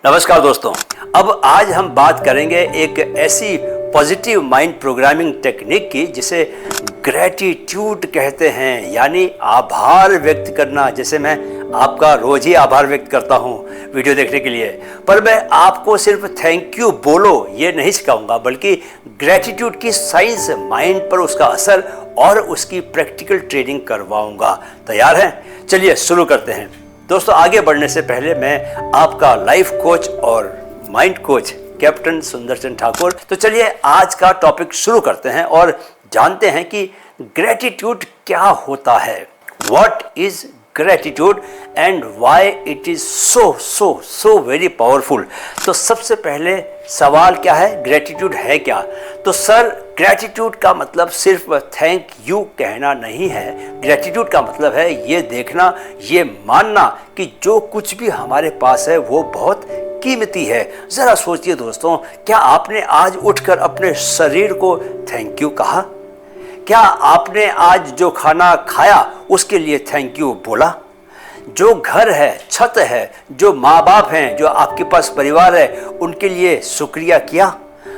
नमस्कार दोस्तों, अब आज हम बात करेंगे एक ऐसी पॉजिटिव माइंड प्रोग्रामिंग टेक्निक की जिसे ग्रेटिट्यूड कहते हैं, यानी आभार व्यक्त करना। जैसे मैं आपका रोज ही आभार व्यक्त करता हूँ वीडियो देखने के लिए, पर मैं आपको सिर्फ थैंक यू बोलो ये नहीं सिखाऊंगा, बल्कि ग्रेटिट्यूड की साइंस, माइंड पर उसका असर और उसकी प्रैक्टिकल ट्रेनिंग करवाऊंगा। तैयार हैं? चलिए शुरू करते हैं। दोस्तों, आगे बढ़ने से पहले मैं आपका लाइफ कोच और माइंड कोच कैप्टन सुंदरचंद ठाकुर। तो चलिए आज का टॉपिक शुरू करते हैं और जानते हैं कि ग्रेटिट्यूड क्या होता है। What is gratitude and why it is so very powerful. तो सबसे पहले सवाल क्या है, ग्रेटिट्यूड है क्या? तो सर, ग्रेटिट्यूड का मतलब सिर्फ थैंक यू कहना नहीं है। ग्रेटिट्यूड का मतलब है ये देखना, ये मानना कि जो कुछ भी हमारे पास है वो बहुत कीमती है। ज़रा सोचिए दोस्तों, क्या आपने आज उठकर अपने शरीर को थैंक यू कहा? क्या आपने आज जो खाना खाया उसके लिए थैंक यू बोला? जो घर है, छत है, जो माँ बाप हैं, जो आपके पास परिवार है, उनके लिए शुक्रिया किया?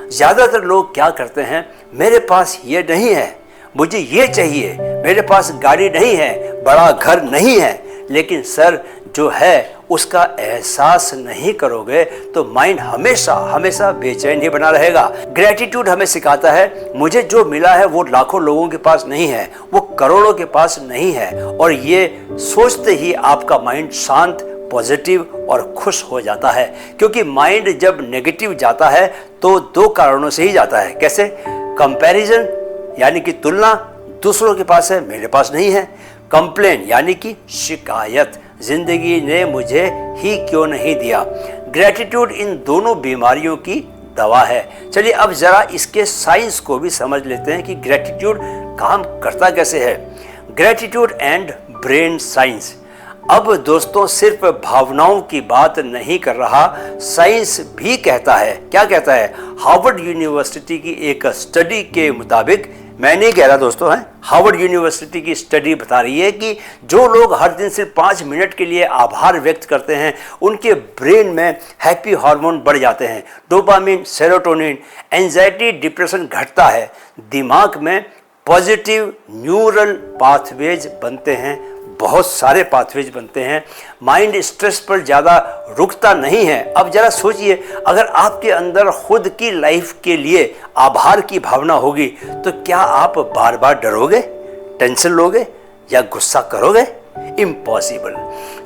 ज़्यादातर लोग क्या करते हैं, मेरे पास ये नहीं है, मुझे ये चाहिए, मेरे पास गाड़ी नहीं है, बड़ा घर नहीं है। लेकिन सर, जो है उसका एहसास नहीं करोगे तो माइंड हमेशा हमेशा बेचैन ही बना रहेगा। ग्रेटिट्यूड हमें सिखाता है मुझे जो मिला है वो लाखों लोगों के पास नहीं है, वो करोड़ों के पास नहीं है, और ये सोचते ही आपका माइंड शांत, पॉजिटिव और खुश हो जाता है। क्योंकि माइंड जब नेगेटिव जाता है तो दो कारणों से ही जाता है। कैसे? कंपैरिजन यानी कि तुलना, दूसरों के पास है मेरे पास नहीं है। कंप्लेन यानी कि शिकायत, जिंदगी ने मुझे ही क्यों नहीं दिया। ग्रेटिट्यूड इन दोनों बीमारियों की दवा है। चलिए अब जरा इसके साइंस को भी समझ लेते हैं कि ग्रेटिट्यूड काम करता कैसे है। Gratitude and brain science. अब दोस्तों, सिर्फ भावनाओं की बात नहीं कर रहा, साइंस भी कहता है। क्या कहता है? हार्वर्ड यूनिवर्सिटी की एक स्टडी के मुताबिक, मैं नहीं कह रहा दोस्तों, है हार्वर्ड यूनिवर्सिटी की स्टडी बता रही है कि जो लोग हर दिन सिर्फ 5 मिनट के लिए आभार व्यक्त करते हैं उनके ब्रेन में हैप्पी हार्मोन बढ़ जाते हैं, डोपामिन, सेरोटोनिन, एंजाइटी, डिप्रेशन घटता है, दिमाग में पॉजिटिव न्यूरल पाथवेज बनते हैं, बहुत सारे पाथवेज बनते हैं, माइंड स्ट्रेस पर ज़्यादा रुकता नहीं है। अब जरा सोचिए, अगर आपके अंदर खुद की लाइफ के लिए आभार की भावना होगी तो क्या आप बार बार डरोगे, टेंशन लोगे या गुस्सा करोगे? इम्पॉसिबल।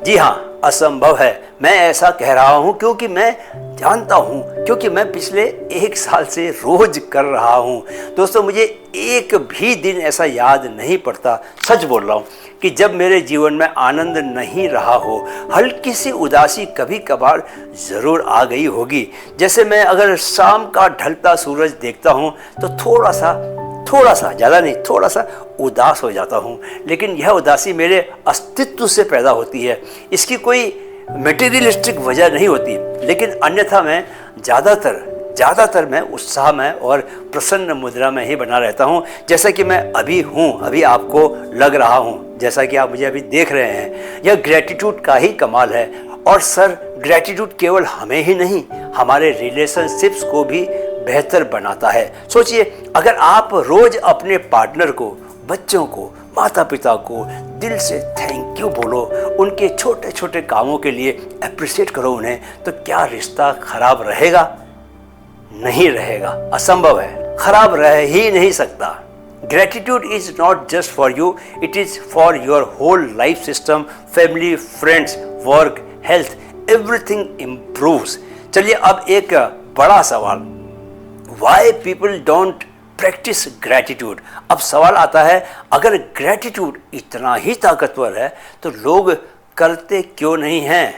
जी हाँ, असंभव है। मैं ऐसा कह रहा हूँ क्योंकि मैं जानता हूँ, क्योंकि मैं पिछले 1 साल से रोज कर रहा हूँ। दोस्तों, मुझे एक भी दिन ऐसा याद नहीं पड़ता, सच बोल रहा हूँ, कि जब मेरे जीवन में आनंद नहीं रहा हो। हल्की सी उदासी कभी कभार ज़रूर आ गई होगी। जैसे मैं अगर शाम का ढलता सूरज देखता हूँ तो थोड़ा सा, ज़्यादा नहीं, थोड़ा सा उदास हो जाता हूँ। लेकिन यह उदासी मेरे अस्तित्व से पैदा होती है, इसकी कोई मटेरियलिस्टिक वजह नहीं होती। लेकिन अन्यथा मैं ज़्यादातर मैं उत्साह में और प्रसन्न मुद्रा में ही बना रहता हूँ, जैसा कि मैं अभी हूँ, अभी आपको लग रहा हूँ, जैसा कि आप मुझे अभी देख रहे हैं। यह ग्रेटिट्यूड का ही कमाल है। और सर, ग्रेटिट्यूड केवल हमें ही नहीं, हमारे रिलेशनशिप्स को भी बेहतर बनाता है। सोचिए, अगर आप रोज अपने पार्टनर को, बच्चों को, माता पिता को दिल से थैंक यू बोलो, उनके छोटे छोटे कामों के लिए अप्रिशिएट करो उन्हें, तो क्या रिश्ता खराब रहेगा? नहीं रहेगा, असंभव है, खराब रह ही नहीं सकता। Gratitude is not just for you, it is for your whole life system, family, friends, work, health, everything improves. चलिए अब एक बड़ा सवाल, why people don't practise gratitude. अब सवाल आता है, अगर ग्रेटिट्यूड इतना ही ताकतवर है तो लोग करते क्यों नहीं हैं?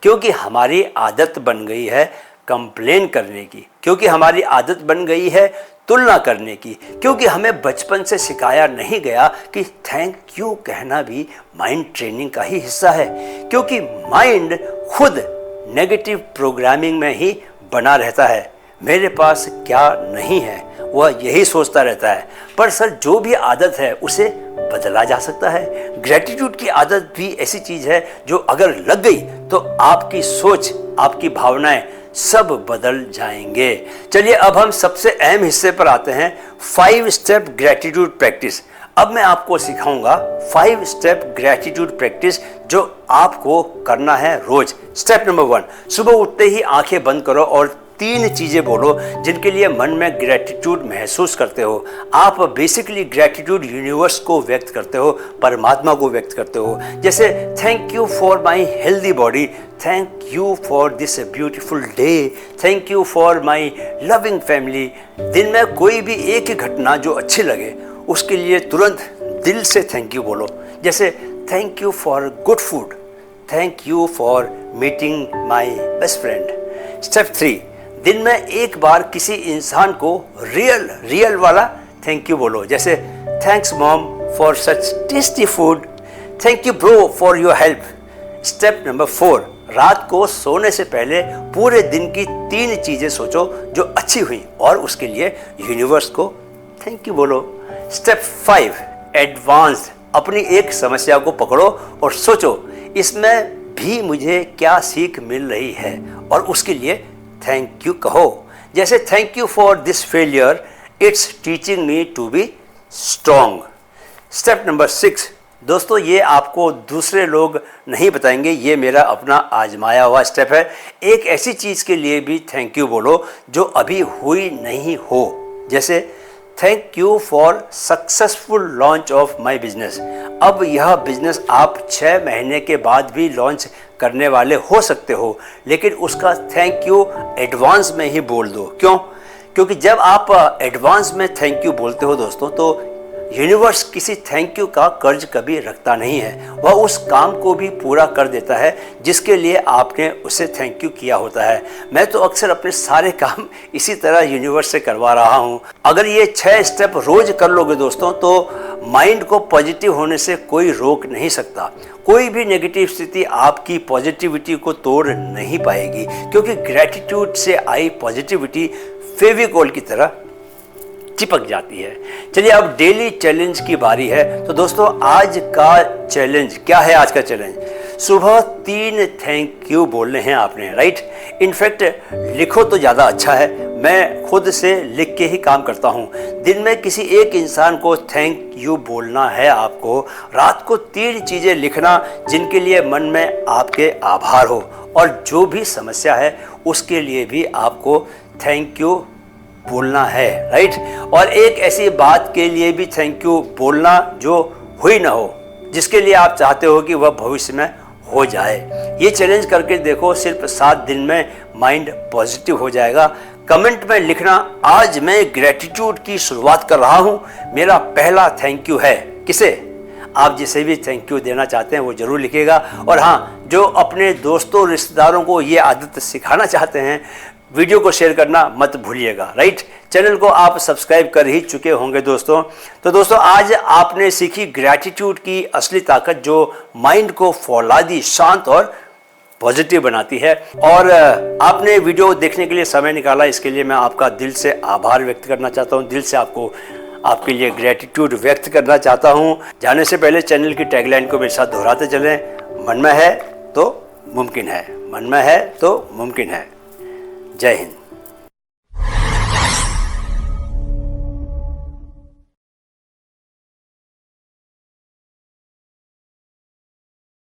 क्योंकि हमारी आदत बन गई है कंप्लेन करने की, क्योंकि हमारी आदत बन गई है तुलना करने की, क्योंकि हमें बचपन से सिखाया नहीं गया कि थैंक यू कहना भी माइंड ट्रेनिंग का ही हिस्सा है, क्योंकि माइंड खुद नेगेटिव प्रोग्रामिंग में ही बना रहता है। मेरे पास क्या नहीं है, वह यही सोचता रहता है। पर सर, जो भी आदत है उसे बदला जा सकता है। ग्रेटिट्यूड की आदत भी ऐसी चीज़ है जो अगर लग गई तो आपकी सोच आपकी भावनाएं सब बदल जाएंगे। चलिए अब हम सबसे अहम हिस्से पर आते हैं, 5 स्टेप ग्रेटिट्यूड प्रैक्टिस। अब मैं आपको सिखाऊंगा 5 स्टेप ग्रेटिट्यूड प्रैक्टिस जो आपको करना है रोज। स्टेप नंबर 1, सुबह उठते ही आंखें बंद करो और 3 चीजें बोलो जिनके लिए मन में ग्रेटिट्यूड महसूस करते हो। आप बेसिकली ग्रेटिट्यूड यूनिवर्स को व्यक्त करते हो, परमात्मा को व्यक्त करते हो। जैसे thank you for my healthy body, thank you for this beautiful day, thank you for my loving family. दिन में कोई भी एक ही घटना जो अच्छी लगे उसके लिए तुरंत दिल से थैंक यू बोलो। जैसे thank you for good food, thank you for meeting my best friend. Step 3, दिन में एक बार किसी इंसान को रियल वाला थैंक यू बोलो। जैसे thanks mom for such tasty food, thank you bro for your help. Step number 4, रात को सोने से पहले पूरे दिन की 3 चीजें सोचो जो अच्छी हुई और उसके लिए यूनिवर्स को थैंक यू बोलो। स्टेप 5, एडवांस्ड, अपनी एक समस्या को पकड़ो और सोचो इसमें भी मुझे क्या सीख मिल रही है और उसके लिए थैंक यू कहो। जैसे thank you for this failure, it's teaching me to be strong. Step number 6, दोस्तों ये आपको दूसरे लोग नहीं बताएंगे, ये मेरा अपना आजमाया हुआ स्टेप है। एक ऐसी चीज़ के लिए भी थैंक यू बोलो जो अभी हुई नहीं हो। जैसे thank you for successful launch of my business. अब यह बिजनेस आप 6 महीने के बाद भी लॉन्च करने वाले हो सकते हो, लेकिन उसका थैंक यू एडवांस में ही बोल दो। क्यों? क्योंकि जब आप एडवांस में थैंक यू बोलते हो दोस्तों, तो यूनिवर्स किसी थैंक यू का कर्ज कभी रखता नहीं है। वह उस काम को भी पूरा कर देता है जिसके लिए आपने उसे थैंक यू किया होता है। मैं तो अक्सर अपने सारे काम इसी तरह यूनिवर्स से करवा रहा हूँ। अगर ये 6 स्टेप रोज कर लोगे दोस्तों, तो माइंड को पॉजिटिव होने से कोई रोक नहीं सकता। कोई भी नेगेटिव स्थिति आपकी पॉजिटिविटी को तोड़ नहीं पाएगी, क्योंकि ग्रेटिट्यूड से आई पॉजिटिविटी फेविकोल की तरह चिपक जाती है। चलिए अब डेली चैलेंज की बारी है। तो दोस्तों आज का चैलेंज क्या है? आज का चैलेंज सुबह 3 थैंक यू बोलने हैं आपने, राइट? इनफैक्ट लिखो तो ज़्यादा अच्छा है, मैं खुद से लिख के ही काम करता हूँ। दिन में किसी एक इंसान को थैंक यू बोलना है आपको। रात को 3 चीज़ें लिखना जिनके लिए मन में आपके आभार हो, और जो भी समस्या है उसके लिए भी आपको थैंक यू बोलना है, राइट? और एक ऐसी बात के लिए भी थैंक यू बोलना जो हुई ना हो, जिसके लिए आप चाहते हो कि वह भविष्य में हो जाए। ये चैलेंज करके देखो, सिर्फ 7 दिन में माइंड पॉजिटिव हो जाएगा। कमेंट में लिखना, आज मैं ग्रेटिट्यूड की शुरुआत कर रहा हूँ, मेरा पहला थैंक यू है। किसे? आप जिसे भी थैंक यू देना चाहते हैं वो जरूर लिखिएगा। और हाँ, जो अपने दोस्तों रिश्तेदारों को ये आदत सिखाना चाहते हैं, वीडियो को शेयर करना मत भूलिएगा, राइट? चैनल को आप सब्सक्राइब कर ही चुके होंगे दोस्तों। तो दोस्तों आज आपने सीखी ग्रेटिट्यूड की असली ताकत, जो माइंड को फौलादी, शांत और पॉजिटिव बनाती है। और आपने वीडियो देखने के लिए समय निकाला, इसके लिए मैं आपका दिल से आभार व्यक्त करना चाहता हूँ। दिल से आपके लिए ग्रेटिट्यूड व्यक्त करना चाहता हूँ। जाने से पहले चैनल की टैगलाइन को मेरे साथ दोहराते चलें, मन में है तो मुमकिन है, मन में है तो मुमकिन है। जय हिंद।